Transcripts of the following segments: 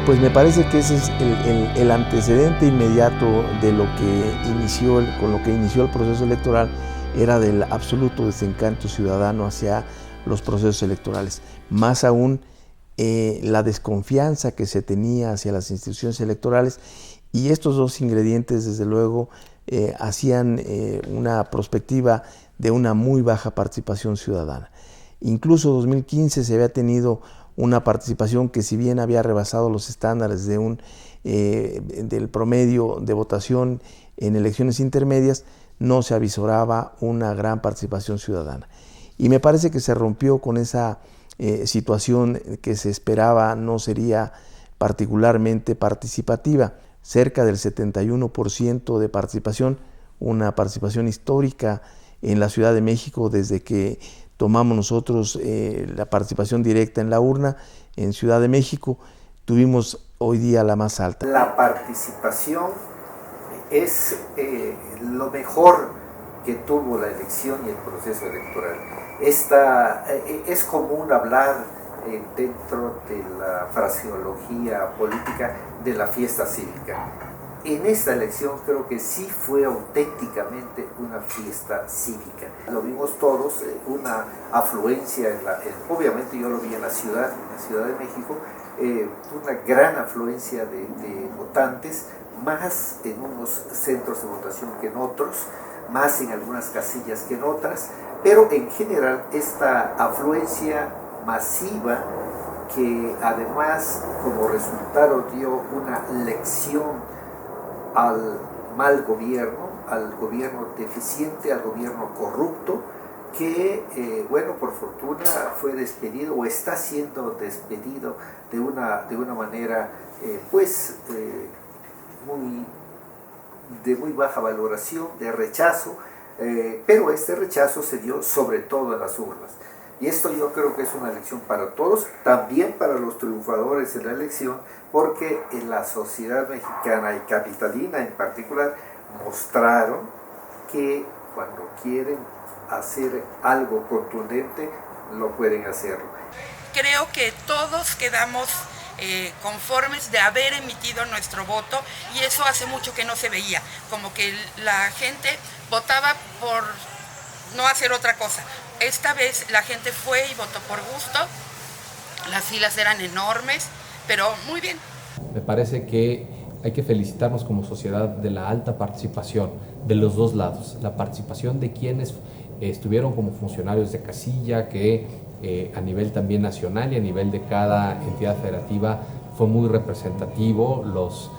Pues me parece que ese es el antecedente inmediato de lo que con lo que inició el proceso electoral, era del absoluto desencanto ciudadano hacia los procesos electorales. Más aún, la desconfianza que se tenía hacia las instituciones electorales, y estos dos ingredientes, desde luego, hacían una perspectiva de una muy baja participación ciudadana. Incluso 2015 se había tenido una participación que, si bien había rebasado los estándares del promedio de votación en elecciones intermedias, no se avisoraba una gran participación ciudadana. Y me parece que se rompió con esa situación que se esperaba no sería particularmente participativa. Cerca del 71% de participación, una participación histórica en la Ciudad de México desde que tomamos nosotros la participación directa en la urna. En Ciudad de México tuvimos hoy día la más alta. La participación es lo mejor que tuvo la elección y el proceso electoral. Es común hablar dentro de la fraseología política de la fiesta cívica. En esta elección creo que sí fue auténticamente una fiesta cívica. Lo vimos todos, una afluencia, obviamente yo lo vi en la Ciudad de México, una gran afluencia de votantes, más en unos centros de votación que en otros, más en algunas casillas que en otras, pero en general esta afluencia masiva, que además como resultado dio una lección al mal gobierno, al gobierno deficiente, al gobierno corrupto, que, bueno, por fortuna fue despedido o está siendo despedido de una manera, de muy baja valoración, de rechazo, pero este rechazo se dio sobre todo en las urnas. Y esto yo creo que es una lección para todos, también para los triunfadores en la elección, porque en la sociedad mexicana y capitalina en particular mostraron que cuando quieren hacer algo contundente, lo pueden hacerlo. Creo que todos quedamos conformes de haber emitido nuestro voto, y eso hace mucho que no se veía, como que la gente votaba por no hacer otra cosa. Esta vez la gente fue y votó por gusto, las filas eran enormes, pero muy bien. Me parece que hay que felicitarnos como sociedad de la alta participación de los dos lados, la participación de quienes estuvieron como funcionarios de casilla, que a nivel también nacional y a nivel de cada entidad federativa fue muy representativo. Los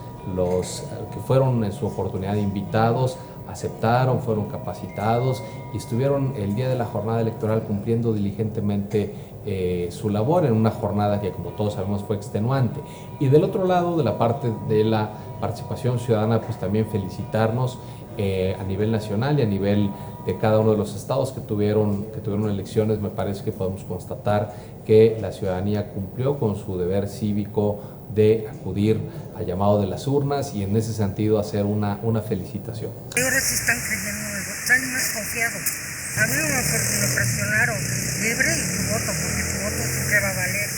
que fueron en su oportunidad invitados aceptaron, fueron capacitados y estuvieron el día de la jornada electoral cumpliendo diligentemente su labor en una jornada que, como todos sabemos, fue extenuante. Y del otro lado, de la parte de la participación ciudadana, pues también felicitarnos a nivel nacional y a nivel de cada uno de los estados que tuvieron elecciones. Me parece que podemos constatar que la ciudadanía cumplió con su deber cívico de acudir al llamado de las urnas y en ese sentido hacer una felicitación. Ahora sí están creyendo en el voto, están más confiados. A mí me presionaron, libre y tu voto, porque tu voto siempre va a valer.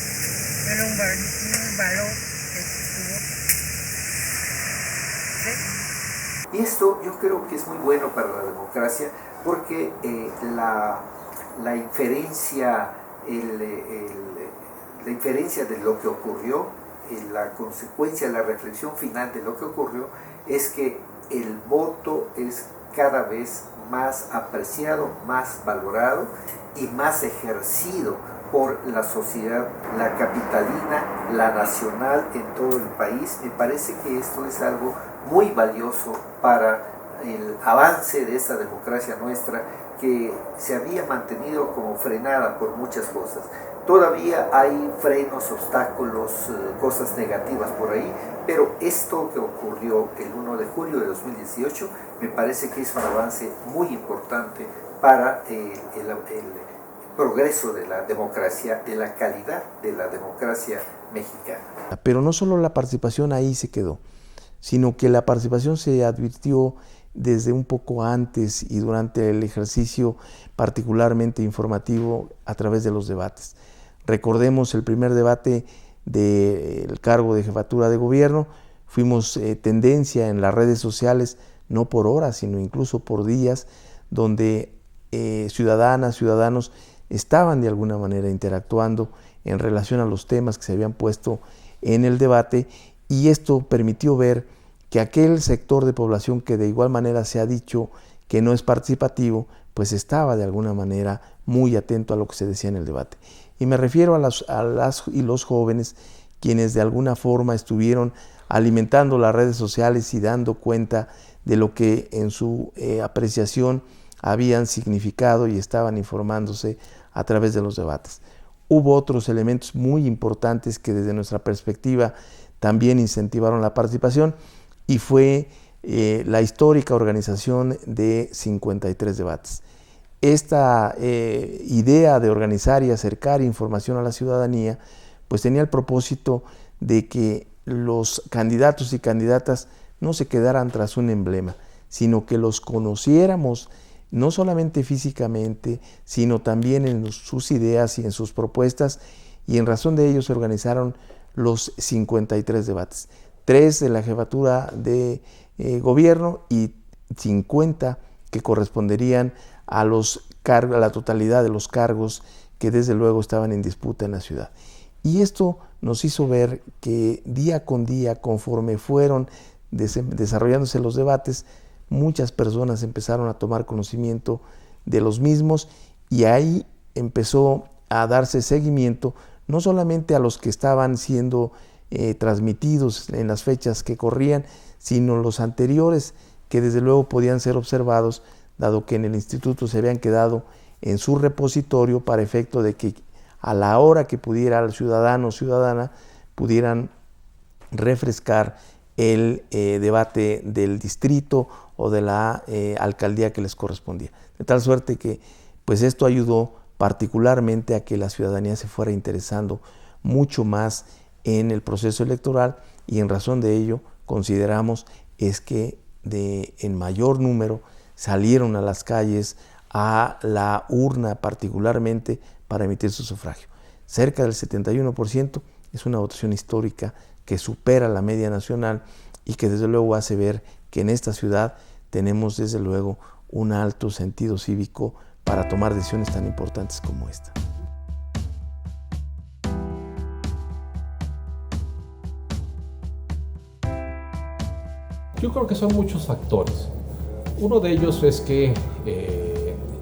Tiene un valor tu voto. ¿Sí? Y esto yo creo que es muy bueno para la democracia, porque la inferencia de lo que ocurrió, la consecuencia, la reflexión final de lo que ocurrió, es que el voto es cada vez más apreciado, más valorado y más ejercido por la sociedad, la capitalina, la nacional, en todo el país. Me parece que esto es algo muy valioso para el avance de esta democracia nuestra, que se había mantenido como frenada por muchas cosas. Todavía hay frenos, obstáculos, cosas negativas por ahí, pero esto que ocurrió el 1 de julio de 2018 me parece que es un avance muy importante para el progreso de la democracia, de la calidad de la democracia mexicana. Pero no solo la participación ahí se quedó, sino que la participación se advirtió desde un poco antes y durante el ejercicio particularmente informativo a través de los debates. Recordemos el primer debate del cargo de jefatura de gobierno, fuimos tendencia en las redes sociales, no por horas, sino incluso por días, donde ciudadanas, ciudadanos estaban de alguna manera interactuando en relación a los temas que se habían puesto en el debate, y esto permitió ver que aquel sector de población que de igual manera se ha dicho que no es participativo, pues estaba de alguna manera muy atento a lo que se decía en el debate. Y me refiero a las y los jóvenes, quienes de alguna forma estuvieron alimentando las redes sociales y dando cuenta de lo que en su apreciación habían significado y estaban informándose a través de los debates. Hubo otros elementos muy importantes que desde nuestra perspectiva también incentivaron la participación, y fue la histórica organización de 53 debates. Esta idea de organizar y acercar información a la ciudadanía pues tenía el propósito de que los candidatos y candidatas no se quedaran tras un emblema, sino que los conociéramos no solamente físicamente, sino también en sus ideas y en sus propuestas, y en razón de ello se organizaron los 53 debates, 3 de la jefatura de gobierno y 50 que corresponderían a la totalidad de los cargos que desde luego estaban en disputa en la ciudad. Y esto nos hizo ver que día con día, conforme fueron desarrollándose los debates, muchas personas empezaron a tomar conocimiento de los mismos, y ahí empezó a darse seguimiento no solamente a los que estaban siendo transmitidos en las fechas que corrían, sino los anteriores, que desde luego podían ser observados, dado que en el instituto se habían quedado en su repositorio para efecto de que a la hora que pudiera el ciudadano o ciudadana pudieran refrescar el debate del distrito o de la alcaldía que les correspondía. De tal suerte que pues esto ayudó particularmente a que la ciudadanía se fuera interesando mucho más en el proceso electoral, y en razón de ello consideramos es que en mayor número salieron a las calles, a la urna particularmente, para emitir su sufragio. Cerca del 71% es una votación histórica que supera la media nacional y que desde luego hace ver que en esta ciudad tenemos desde luego un alto sentido cívico para tomar decisiones tan importantes como esta. Yo creo que son muchos factores. Uno de ellos es que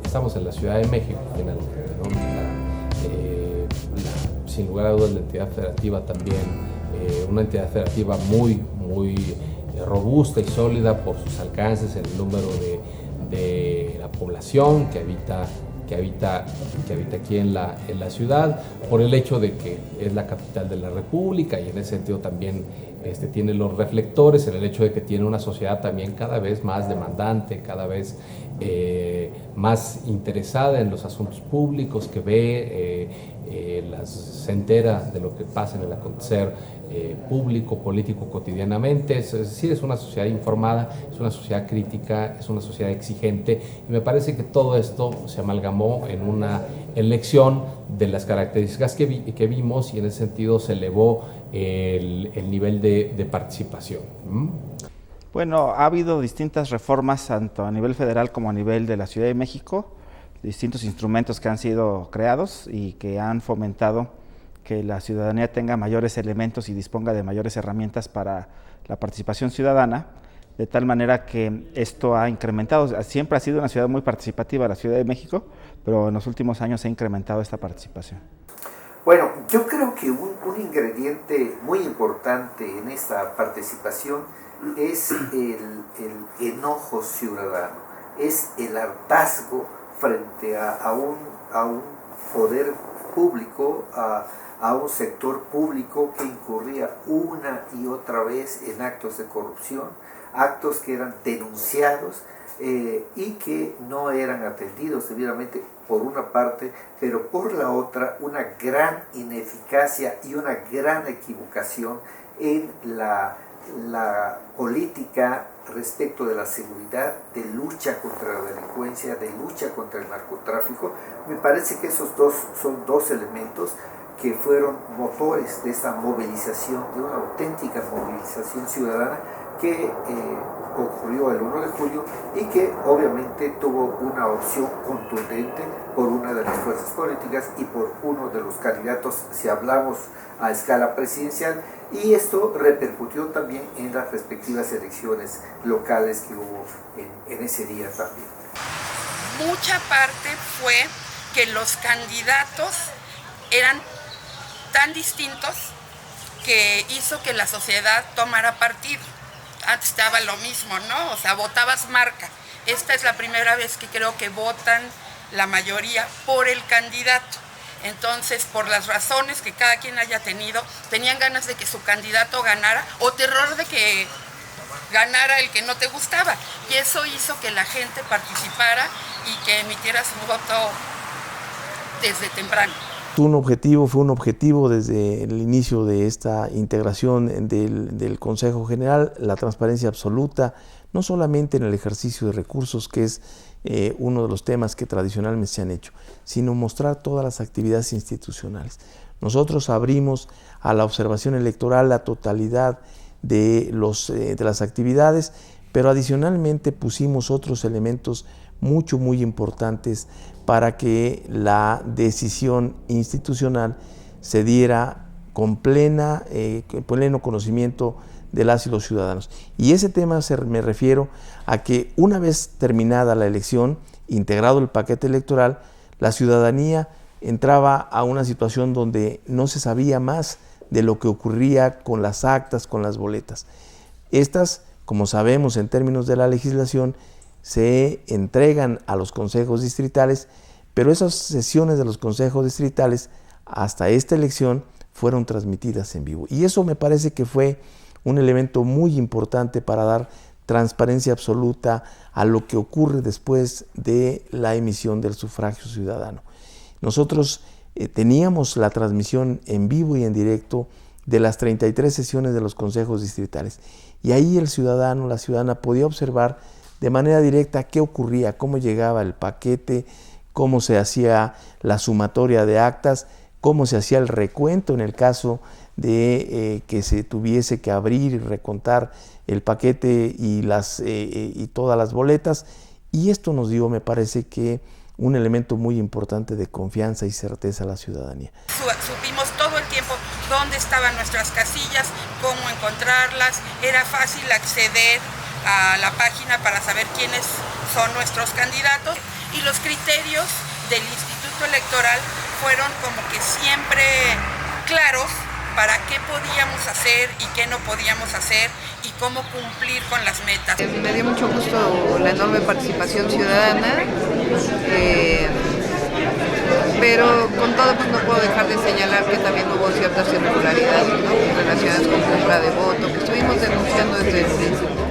estamos en la Ciudad de México, finalmente, ¿no? Sin lugar a dudas, la entidad federativa también, una entidad federativa muy robusta y sólida por sus alcances, el número de la población que habita aquí en la ciudad, por el hecho de que es la capital de la República, y en ese sentido también tiene los reflectores, en el hecho de que tiene una sociedad también cada vez más demandante, cada vez más interesada en los asuntos públicos, que ve, se entera de lo que pasa en el acontecer público, político cotidianamente. Es decir, es una sociedad informada, es una sociedad crítica, es una sociedad exigente, y me parece que todo esto se amalgamó en una elección de las características que vimos, y en ese sentido se elevó el nivel de participación. Bueno, ha habido distintas reformas tanto a nivel federal como a nivel de la Ciudad de México, distintos instrumentos que han sido creados y que han fomentado que la ciudadanía tenga mayores elementos y disponga de mayores herramientas para la participación ciudadana, de tal manera que esto ha incrementado. Siempre ha sido una ciudad muy participativa la Ciudad de México, pero en los últimos años se ha incrementado esta participación. Bueno, yo creo que un ingrediente muy importante en esta participación es el enojo ciudadano, es el hartazgo frente a un poder público, a un sector público que incurría una y otra vez en actos de corrupción, actos que eran denunciados y que no eran atendidos debidamente por una parte, pero por la otra una gran ineficacia y una gran equivocación en la política respecto de la seguridad, de lucha contra la delincuencia, de lucha contra el narcotráfico. Me parece que esos son dos elementos que fueron motores de esta movilización, de una auténtica movilización ciudadana que ocurrió el 1 de julio y que obviamente tuvo una opción contundente por una de las fuerzas políticas y por uno de los candidatos, si hablamos a escala presidencial, y esto repercutió también en las respectivas elecciones locales que hubo en ese día también. Mucha parte fue que los candidatos eran tan distintos que hizo que la sociedad tomara partido. Antes estaba lo mismo, ¿no? O sea, votabas marca. Esta es la primera vez que creo que votan la mayoría por el candidato. Entonces, por las razones que cada quien haya tenido, tenían ganas de que su candidato ganara o terror de que ganara el que no te gustaba. Y eso hizo que la gente participara y que emitiera su voto desde temprano. Fue un objetivo desde el inicio de esta integración del Consejo General, la transparencia absoluta, no solamente en el ejercicio de recursos, que es uno de los temas que tradicionalmente se han hecho, sino mostrar todas las actividades institucionales. Nosotros abrimos a la observación electoral la totalidad de las actividades, pero adicionalmente pusimos otros elementos muy importantes para que la decisión institucional se diera con pleno conocimiento de las y los ciudadanos. Y ese tema me refiero a que una vez terminada la elección, integrado el paquete electoral, la ciudadanía entraba a una situación donde no se sabía más de lo que ocurría con las actas, con las boletas. Estas, como sabemos en términos de la legislación, se entregan a los consejos distritales, pero esas sesiones de los consejos distritales hasta esta elección fueron transmitidas en vivo. Y eso me parece que fue un elemento muy importante para dar transparencia absoluta a lo que ocurre después de la emisión del sufragio ciudadano. Nosotros teníamos la transmisión en vivo y en directo de las 33 sesiones de los consejos distritales. Y ahí el ciudadano, la ciudadana podía observar de manera directa qué ocurría, cómo llegaba el paquete, cómo se hacía la sumatoria de actas, cómo se hacía el recuento en el caso de que se tuviese que abrir y recontar el paquete y todas las boletas. Y esto nos dio, me parece que, un elemento muy importante de confianza y certeza a la ciudadanía. Supimos todo el tiempo dónde estaban nuestras casillas, cómo encontrarlas, era fácil acceder a la página para saber quiénes son nuestros candidatos, y los criterios del Instituto Electoral fueron como que siempre claros para qué podíamos hacer y qué no podíamos hacer y cómo cumplir con las metas. Me dio mucho gusto la enorme participación ciudadana, pero con todo pues no puedo dejar de señalar que también hubo ciertas irregularidades, ¿no?, relacionadas con compra de voto, que estuvimos denunciando desde el principio.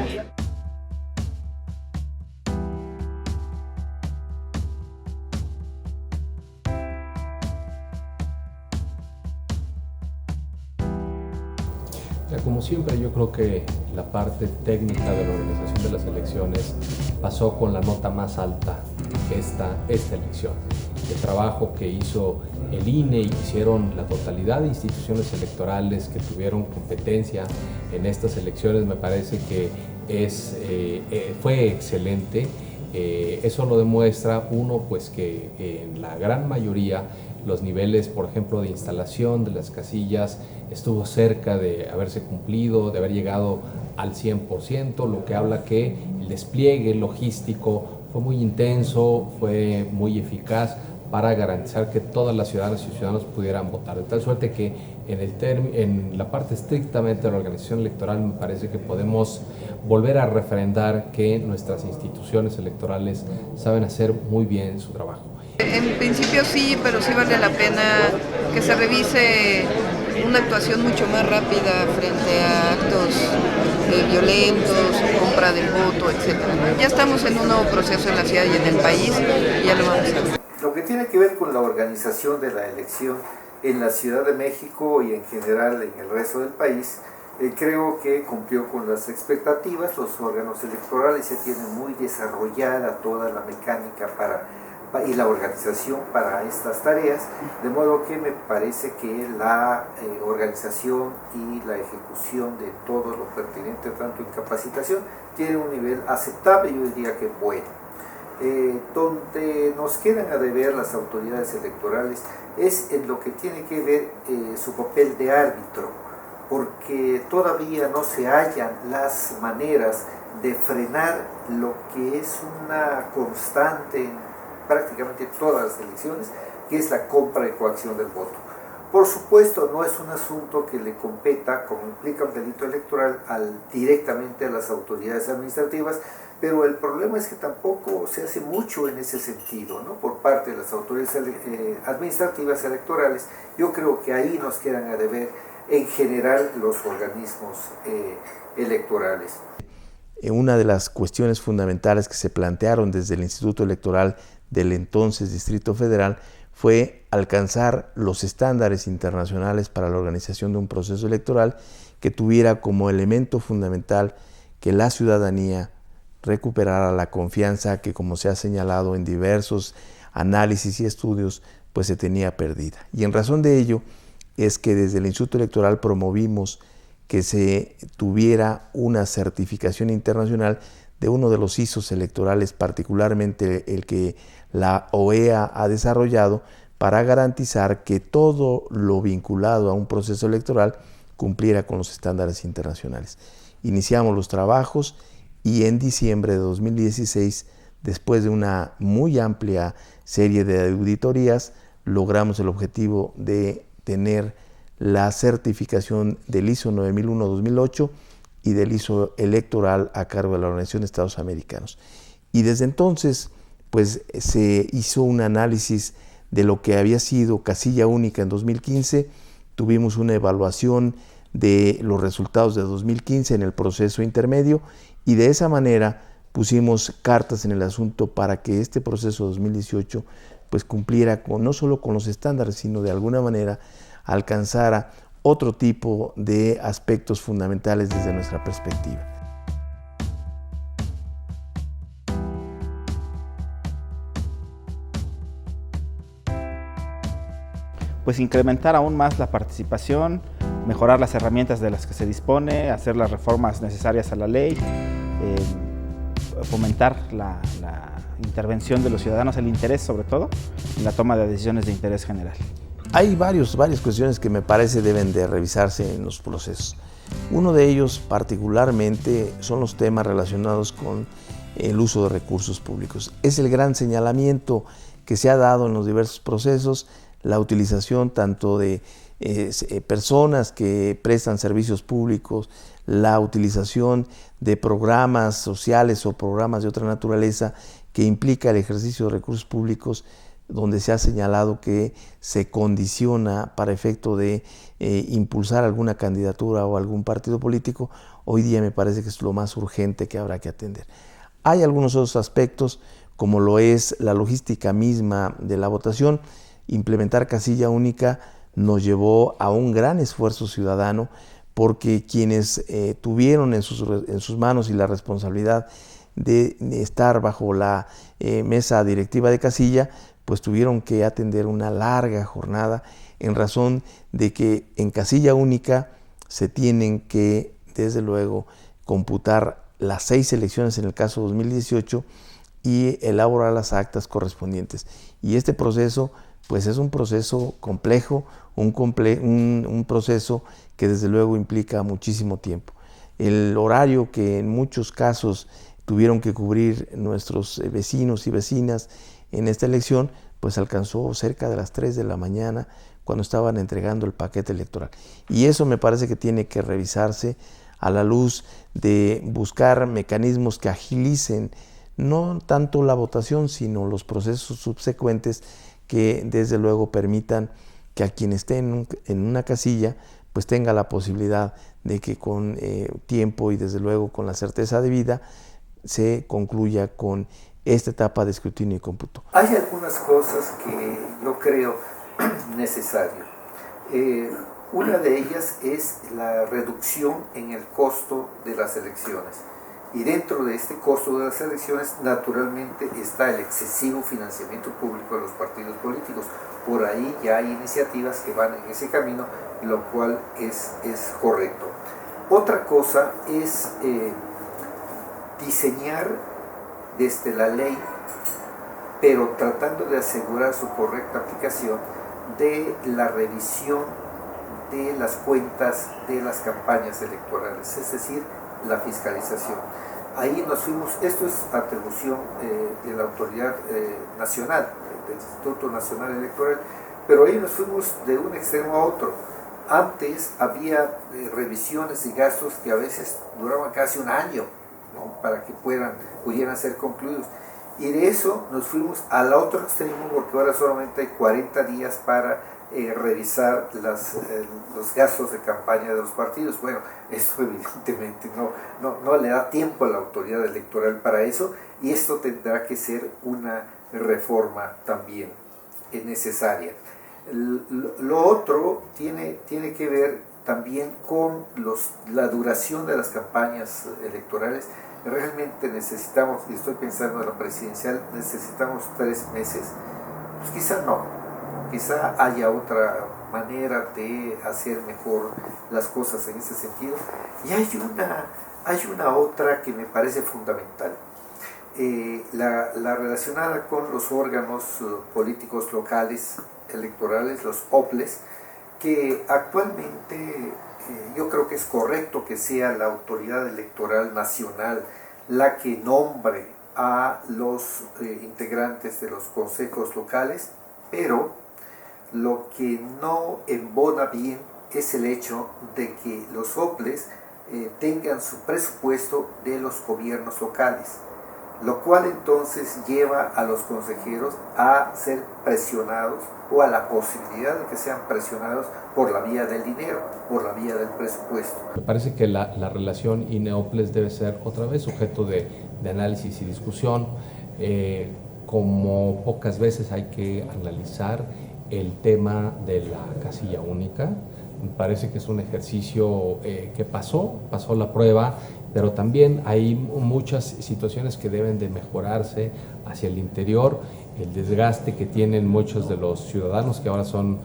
Como siempre, yo creo que la parte técnica de la organización de las elecciones pasó con la nota más alta esta elección. El trabajo que hizo el INE y que hicieron la totalidad de instituciones electorales que tuvieron competencia en estas elecciones me parece que fue excelente. Eso lo demuestra, uno, pues que en la gran mayoría los niveles, por ejemplo, de instalación de las casillas estuvo cerca de haberse cumplido, de haber llegado al 100%, lo que habla que el despliegue logístico fue muy intenso, fue muy eficaz para garantizar que todas las ciudadanas y ciudadanos pudieran votar. De tal suerte que en la parte estrictamente de la organización electoral me parece que podemos volver a refrendar que nuestras instituciones electorales saben hacer muy bien su trabajo. En principio sí, pero sí vale la pena que se revise una actuación mucho más rápida frente a actos violentos, compra del voto, etc. Ya estamos en un nuevo proceso en la ciudad y en el país, y ya lo vamos a ver. Lo que tiene que ver con la organización de la elección en la Ciudad de México y en general en el resto del país, creo que cumplió con las expectativas. Los órganos electorales ya tienen muy desarrollada toda la mecánica para y la organización para estas tareas, de modo que me parece que la organización y la ejecución de todo lo pertinente tanto en capacitación tiene un nivel aceptable, yo diría que bueno. Donde nos quedan a deber las autoridades electorales es en lo que tiene que ver su papel de árbitro, porque todavía no se hallan las maneras de frenar lo que es una constante en prácticamente todas las elecciones, que es la compra y coacción del voto. Por supuesto, no es un asunto que le competa, como implica un delito electoral, directamente a las autoridades administrativas, pero el problema es que tampoco se hace mucho en ese sentido, ¿no? Por parte de las autoridades administrativas electorales. Yo creo que ahí nos quedan a deber en general los organismos electorales. Una de las cuestiones fundamentales que se plantearon desde el Instituto Electoral del entonces Distrito Federal fue alcanzar los estándares internacionales para la organización de un proceso electoral que tuviera como elemento fundamental que la ciudadanía recuperara la confianza que, como se ha señalado en diversos análisis y estudios, pues se tenía perdida. Y en razón de ello es que desde el Instituto Electoral promovimos que se tuviera una certificación internacional de uno de los ISOs electorales, particularmente el que la OEA ha desarrollado para garantizar que todo lo vinculado a un proceso electoral cumpliera con los estándares internacionales. Iniciamos los trabajos y en diciembre de 2016, después de una muy amplia serie de auditorías, logramos el objetivo de tener la certificación del ISO 9001-2008 y del ISO electoral a cargo de la Organización de Estados Americanos. Y desde entonces, pues se hizo un análisis de lo que había sido casilla única en 2015, tuvimos una evaluación de los resultados de 2015 en el proceso intermedio y de esa manera pusimos cartas en el asunto para que este proceso 2018 pues cumpliera no solo con los estándares, sino de alguna manera alcanzara otro tipo de aspectos fundamentales desde nuestra perspectiva. Pues incrementar aún más la participación, mejorar las herramientas de las que se dispone, hacer las reformas necesarias a la ley, fomentar la intervención de los ciudadanos, el interés sobre todo, en la toma de decisiones de interés general. Hay varias cuestiones que me parece deben de revisarse en los procesos. Uno de ellos particularmente son los temas relacionados con el uso de recursos públicos. Es el gran señalamiento que se ha dado en los diversos procesos, la utilización tanto de personas que prestan servicios públicos, la utilización de programas sociales o programas de otra naturaleza que implica el ejercicio de recursos públicos, donde se ha señalado que se condiciona para efecto de impulsar alguna candidatura o algún partido político. Hoy día me parece que es lo más urgente que habrá que atender. Hay algunos otros aspectos, como lo es la logística misma de la votación. Implementar casilla única nos llevó a un gran esfuerzo ciudadano, porque quienes tuvieron en sus manos y la responsabilidad de estar bajo la mesa directiva de casilla, pues tuvieron que atender una larga jornada en razón de que en casilla única se tienen que, desde luego, computar las 6 elecciones en el caso 2018 y elaborar las actas correspondientes. Y este proceso, pues es un proceso complejo, un proceso que desde luego implica muchísimo tiempo. El horario que en muchos casos tuvieron que cubrir nuestros vecinos y vecinas en esta elección, pues alcanzó cerca de las 3 de la mañana cuando estaban entregando el paquete electoral. Y eso me parece que tiene que revisarse a la luz de buscar mecanismos que agilicen no tanto la votación, sino los procesos subsecuentes que desde luego permitan que a quien esté en una casilla pues tenga la posibilidad de que con tiempo y desde luego con la certeza debida se concluya con esta etapa de escrutinio y cómputo. Hay algunas cosas que yo creo necesario. Una de ellas es la reducción en el costo de las elecciones. Y dentro de este costo de las elecciones, naturalmente, está el excesivo financiamiento público de los partidos políticos. Por ahí ya hay iniciativas que van en ese camino, lo cual es correcto. Otra cosa es diseñar desde la ley, pero tratando de asegurar su correcta aplicación, de la revisión de las cuentas de las campañas electorales, es decir, la fiscalización. Ahí nos fuimos, esto es atribución de la autoridad nacional, del Instituto Nacional Electoral, pero ahí nos fuimos de un extremo a otro. Antes había revisiones y gastos que a veces duraban casi un año, ¿no?, para que pudieran ser concluidos. Y de eso nos fuimos al otro extremo, porque ahora solamente hay 40 días para revisar los gastos de campaña de los partidos. Bueno, eso evidentemente no le da tiempo a la autoridad electoral para eso, y esto tendrá que ser una reforma también necesaria. Lo otro tiene que ver también con la duración de las campañas electorales. Realmente necesitamos, y estoy pensando en la presidencial, necesitamos 3 meses. Pues quizá haya otra manera de hacer mejor las cosas en ese sentido. Y hay una otra que me parece fundamental, la relacionada con los órganos políticos locales electorales, los OPLES, que actualmente yo creo que es correcto que sea la autoridad electoral nacional la que nombre a los integrantes de los consejos locales, pero lo que no embona bien es el hecho de que los OPLES tengan su presupuesto de los gobiernos locales, lo cual entonces lleva a los consejeros a ser presionados, o a la posibilidad de que sean presionados por la vía del dinero, por la vía del presupuesto. Me parece que la relación INE-OPLES debe ser otra vez sujeto de análisis y discusión. Como pocas veces hay que analizar el tema de la casilla única. Me parece que es un ejercicio que pasó la prueba, pero también hay muchas situaciones que deben de mejorarse hacia el interior. El desgaste que tienen muchos de los ciudadanos que ahora son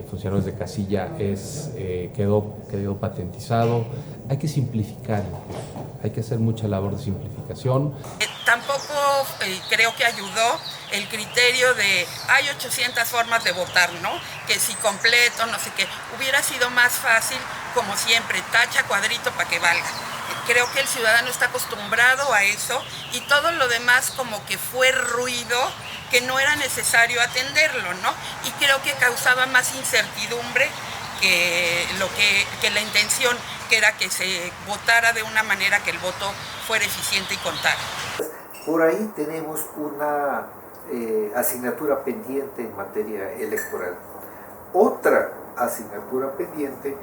funcionarios de casilla quedó patentizado. Hay que simplificar, hay que hacer mucha labor de simplificación. Tampoco creo que ayudó el criterio de hay 800 formas de votar, ¿no? Que si completo, no sé qué. Hubiera sido más fácil, como siempre, tacha, cuadrito para que valga. Creo que el ciudadano está acostumbrado a eso, y todo lo demás como que fue ruido que no era necesario atenderlo, ¿no? Y creo que causaba más incertidumbre que la intención, que era que se votara de una manera que el voto fuera eficiente y contara. Por ahí tenemos una asignatura pendiente en materia electoral. Otra asignatura pendiente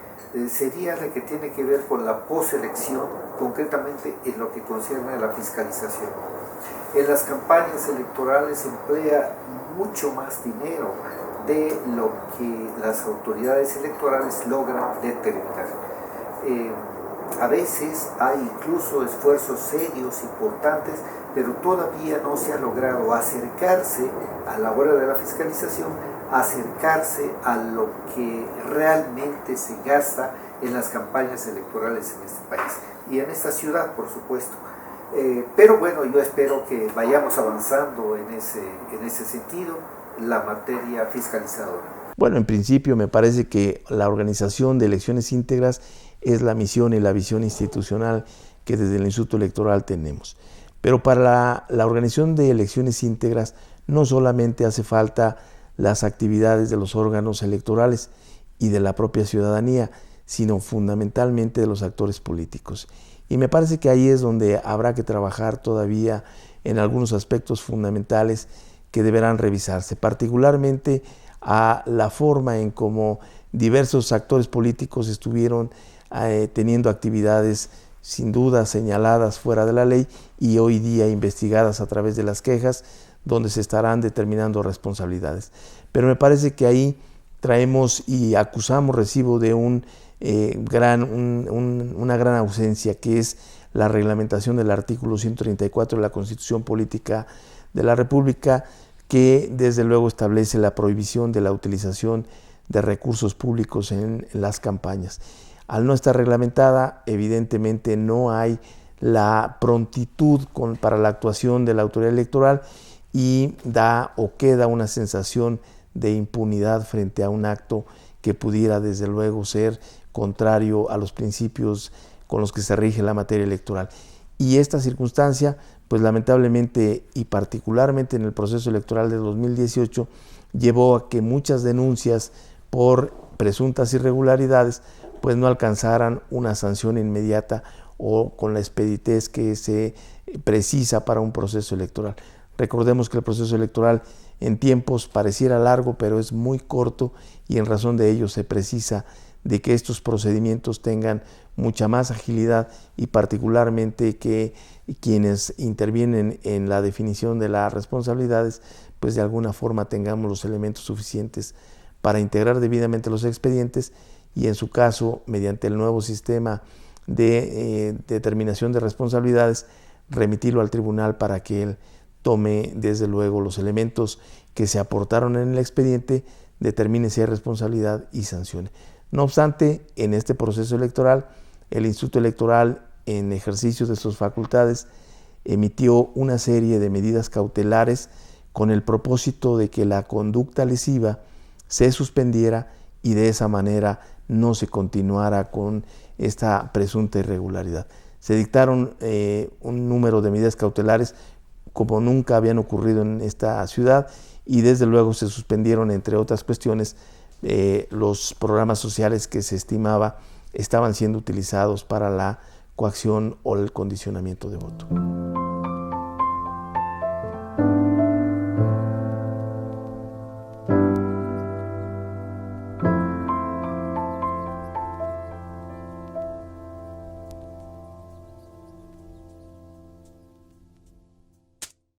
sería la que tiene que ver con la poselección, concretamente en lo que concierne a la fiscalización. En las campañas electorales se emplea mucho más dinero de lo que las autoridades electorales logran determinar. A veces hay incluso esfuerzos serios, importantes, pero todavía no se ha logrado acercarse a la hora de la fiscalización, acercarse a lo que realmente se gasta en las campañas electorales en este país y en esta ciudad, por supuesto. Pero bueno, yo espero que vayamos avanzando en ese sentido, la materia fiscalizadora. Bueno, en principio me parece que la organización de elecciones íntegras es la misión y la visión institucional que desde el Instituto Electoral tenemos. Pero para la organización de elecciones íntegras no solamente hace falta las actividades de los órganos electorales y de la propia ciudadanía, sino fundamentalmente de los actores políticos. Y me parece que ahí es donde habrá que trabajar todavía en algunos aspectos fundamentales que deberán revisarse, particularmente a la forma en cómo diversos actores políticos estuvieron teniendo actividades sin duda señaladas fuera de la ley y hoy día investigadas a través de las quejas, donde se estarán determinando responsabilidades. Pero me parece que ahí traemos y acusamos recibo de una gran ausencia, que es la reglamentación del artículo 134 de la Constitución Política de la República, que desde luego establece la prohibición de la utilización de recursos públicos en las campañas. Al no estar reglamentada, evidentemente no hay la prontitud para la actuación de la autoridad electoral y da o queda una sensación de impunidad frente a un acto que pudiera desde luego ser contrario a los principios con los que se rige la materia electoral. Y esta circunstancia, pues lamentablemente y particularmente en el proceso electoral de 2018, llevó a que muchas denuncias por presuntas irregularidades pues no alcanzaran una sanción inmediata o con la expeditez que se precisa para un proceso electoral. Recordemos que el proceso electoral en tiempos pareciera largo, pero es muy corto, y en razón de ello se precisa de que estos procedimientos tengan mucha más agilidad, y particularmente que quienes intervienen en la definición de las responsabilidades, pues de alguna forma tengamos los elementos suficientes para integrar debidamente los expedientes y en su caso, mediante el nuevo sistema de determinación de responsabilidades, remitirlo al tribunal para que él tome desde luego los elementos que se aportaron en el expediente, determine si hay responsabilidad y sancione. No obstante, en este proceso electoral, el Instituto Electoral, en ejercicio de sus facultades, emitió una serie de medidas cautelares con el propósito de que la conducta lesiva se suspendiera y de esa manera no se continuara con esta presunta irregularidad. Se dictaron un número de medidas cautelares como nunca habían ocurrido en esta ciudad, y desde luego se suspendieron, entre otras cuestiones, los programas sociales que se estimaba estaban siendo utilizados para la coacción o el condicionamiento de voto.